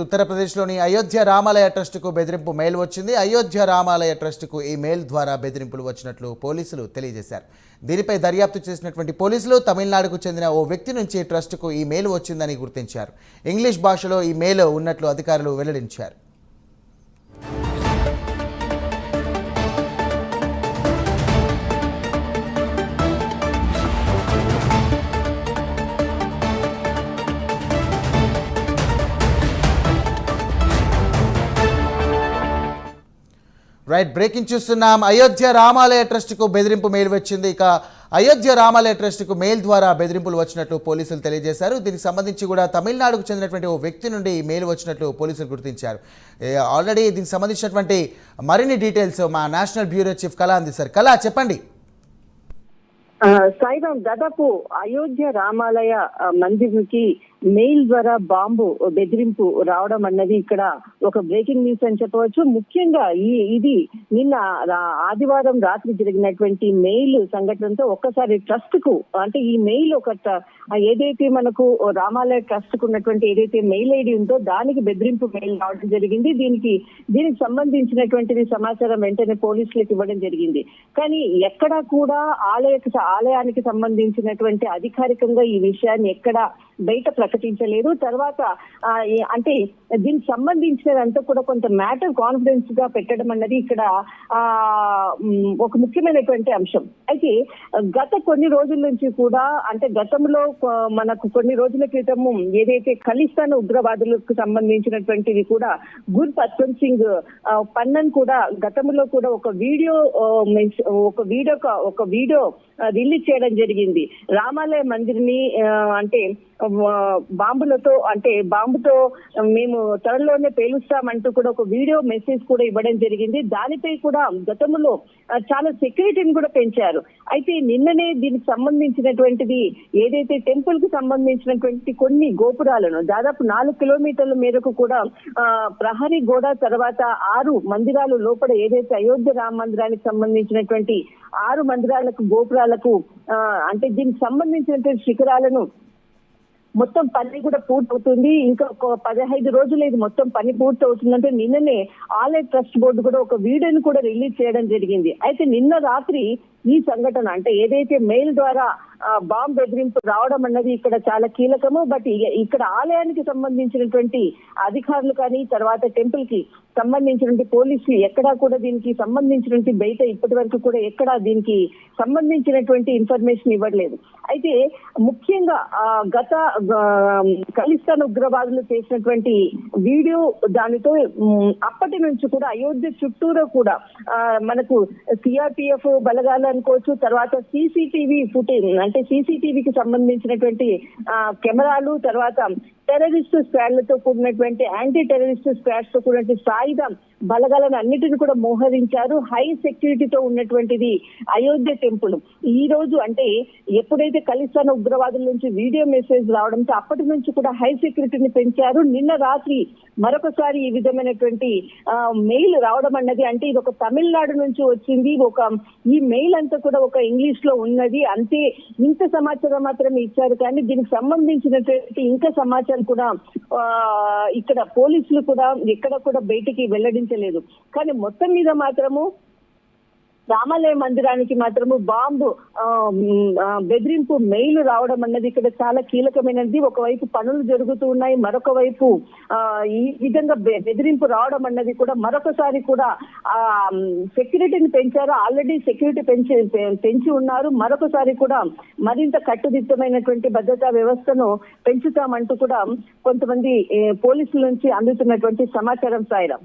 ఉత్తరప్రదేశ్లోని అయోధ్య రామాలయ ట్రస్టుకు బెదిరింపు మెయిల్ వచ్చింది. అయోధ్య రామాలయ ట్రస్టుకు ఈ మెయిల్ ద్వారా బెదిరింపులు వచ్చినట్లు పోలీసులు తెలియజేశారు. దీనిపై దర్యాప్తు చేసినటువంటి పోలీసులు తమిళనాడుకు చెందిన ఓ వ్యక్తి నుంచి ట్రస్టుకు ఈ మెయిల్ వచ్చిందని గుర్తించారు. ఇంగ్లీష్ భాషలో ఈ మెయిల్ ఉన్నట్లు అధికారులు వెల్లడించారు. రైట్, బ్రేకింగ్ చూస్తున్నాం. అయోధ్య రామాలయ ట్రస్టుకు బెదిరింపు మెయిల్ వచ్చింది. ఇక అయోధ్య రామాలయ ట్రస్టుకు మెయిల్ ద్వారా బెదిరింపులు వచ్చినట్లు పోలీసులు తెలియజేశారు. దీనికి సంబంధించి కూడా తమిళనాడుకు చెందినటువంటి ఓ వ్యక్తి నుండి ఈ మెయిల్ వచ్చినట్లు పోలీసులు గుర్తించారు. ఆల్రెడీ దీనికి సంబంధించినటువంటి మరిన్ని డీటెయిల్స్ మా నేషనల్ బ్యూరో చీఫ్ కళా అందిస్తారు. కళా, చెప్పండి. సాయిరాం, దాదాపు అయోధ్య రామాలయ మందిర్కి మెయిల్ ద్వారా బాంబు బెదిరింపు రావడం అన్నది ఇక్కడ ఒక బ్రేకింగ్ న్యూస్ అని చెప్పవచ్చు. ముఖ్యంగా ఇది నిన్న ఆదివారం రాత్రి జరిగినటువంటి మెయిల్ సంఘటనతో ఒక్కసారి ట్రస్ట్ కు, అంటే ఈ మెయిల్ ఏదైతే మనకు రామాలయ ట్రస్ట్ కు ఉన్నటువంటి ఏదైతే మెయిల్ ఐడి ఉందో దానికి బెదిరింపు మెయిల్ రావడం జరిగింది. దీనికి సంబంధించినటువంటి సమాచారం వెంటనే పోలీసులకు ఇవ్వడం జరిగింది. కానీ ఎక్కడా కూడా ఆలయానికి సంబంధించినటువంటి అధికారికంగా ఈ విషయాన్ని ఎక్కడ బయట ప్రకటించలేదు. తర్వాత అంటే దీనికి సంబంధించినదంతా కూడా కొంత మ్యాటర్ కాన్ఫిడెన్స్ గా పెట్టడం అన్నది ఇక్కడ ఒక ముఖ్యమైనటువంటి అంశం. అయితే గత కొన్ని రోజుల నుంచి కూడా, అంటే గతంలో మనకు కొన్ని రోజుల క్రితము ఏదైతే ఖలిస్తాన్ ఉగ్రవాదులకు సంబంధించినటువంటిది కూడా గుర్పత్వంత్ సింగ్ పన్నన్ కూడా గతంలో కూడా ఒక వీడియో రిలీజ్ చేయడం జరిగింది. రామాలయ మందిర్ని అంటే బాంబుతో మేము త్వరలోనే పేలుస్తామంటూ కూడా ఒక వీడియో మెసేజ్ కూడా ఇవ్వడం జరిగింది. దానిపై కూడా గతంలో చాలా సెక్యూరిటీని కూడా పెంచారు. అయితే నిన్ననే దీనికి సంబంధించినటువంటిది ఏదైతే టెంపుల్ కి సంబంధించినటువంటి కొన్ని గోపురాలను దాదాపు 4 కిలోమీటర్ల మేరకు కూడా ప్రహరీ గోడ, తర్వాత 6 మందిరాలు లోపల ఏదైతే అయోధ్య రామ మందిరానికి సంబంధించినటువంటి 6 మందిరాలకు గోపురాలకు అంటే దీనికి సంబంధించినటువంటి శిఖరాలను మొత్తం పని కూడా పూర్తవుతుంది. ఇంకా ఒక 15 రోజులు ఇది మొత్తం పని పూర్తవుతుందంటే నిన్ననే ఆలయ ట్రస్ట్ బోర్డు కూడా ఒక వీడియోని కూడా రిలీజ్ చేయడం జరిగింది. అయితే నిన్న రాత్రి ఈ సంఘటన, అంటే ఏదైతే మెయిల్ ద్వారా బాంబ్ బెదిరింపు రావడం అన్నది ఇక్కడ చాలా కీలకము. బట్ ఇక్కడ ఆలయానికి సంబంధించినటువంటి అధికారులు కానీ, తర్వాత టెంపుల్ కి సంబంధించినటువంటి పోలీసులు ఎక్కడా కూడా దీనికి సంబంధించినటువంటి బయట ఇప్పటి వరకు కూడా ఎక్కడా దీనికి సంబంధించినటువంటి ఇన్ఫర్మేషన్ ఇవ్వట్లేదు. అయితే ముఖ్యంగా గత ఖలిస్తాన్ ఉగ్రవాదులు చేసినటువంటి వీడియో దానితో అప్పటి నుంచి కూడా అయోధ్య చుట్టూరా కూడా మనకు సిఆర్పిఎఫ్ బలగాలు అనుకోవచ్చు, తర్వాత సీసీటీవీ ఫుటేజ్, అంటే సీసీటీవీకి సంబంధించినటువంటి కెమెరాలు, తర్వాత టెర్రరిస్ట్ స్క్వాడ్లతో కూడినటువంటి యాంటీ టెర్రరిస్ట్ స్క్వాడ్స్ తో కూడినటువంటి సాయుధ బలగాలను అన్నిటిని కూడా మోహరించారు. హై సెక్యూరిటీతో ఉన్నటువంటిది అయోధ్య టెంపుల్. ఈ రోజు అంటే ఎప్పుడైతే ఖలిస్తాన్ ఉగ్రవాదుల నుంచి వీడియో మెసేజ్ రావడంతో అప్పటి నుంచి కూడా హై సెక్యూరిటీని పెంచారు. నిన్న రాత్రి మరొకసారి ఈ విధమైనటువంటి మెయిల్ రావడం అన్నది, అంటే ఇది ఒక తమిళనాడు నుంచి వచ్చింది. ఈ మెయిల్ అంతా కూడా ఒక ఇంగ్లీష్ లో ఉన్నది. అంతే, ఇంత సమాచారం మాత్రమే ఇచ్చారు. కానీ దీనికి సంబంధించినటువంటి ఇంకా సమాచారం కూడా ఇక్కడ పోలీసులు కూడా ఎక్కడ కూడా బయటికి వెల్లడించలేదు. కానీ మొత్తం మీద మాత్రము రామాలయ మందిరానికి మాత్రము బాంబు బెదిరింపు మెయిల్ రావడం అన్నది ఇక్కడ చాలా కీలకమైనది. ఒకవైపు పనులు జరుగుతూ ఉన్నాయి, మరొక వైపు ఈ విధంగా బెదిరింపు రావడం అన్నది కూడా మరొకసారి కూడా సెక్యూరిటీని పెంచారు. ఆల్రెడీ సెక్యూరిటీ పెంచి ఉన్నారు. మరొకసారి కూడా మరింత కట్టుదిట్టమైనటువంటి భద్రతా వ్యవస్థను పెంచుతామంటూ కూడా కొంతమంది పోలీసుల నుంచి అందుతున్నటువంటి సమాచారం. సాయిరాం.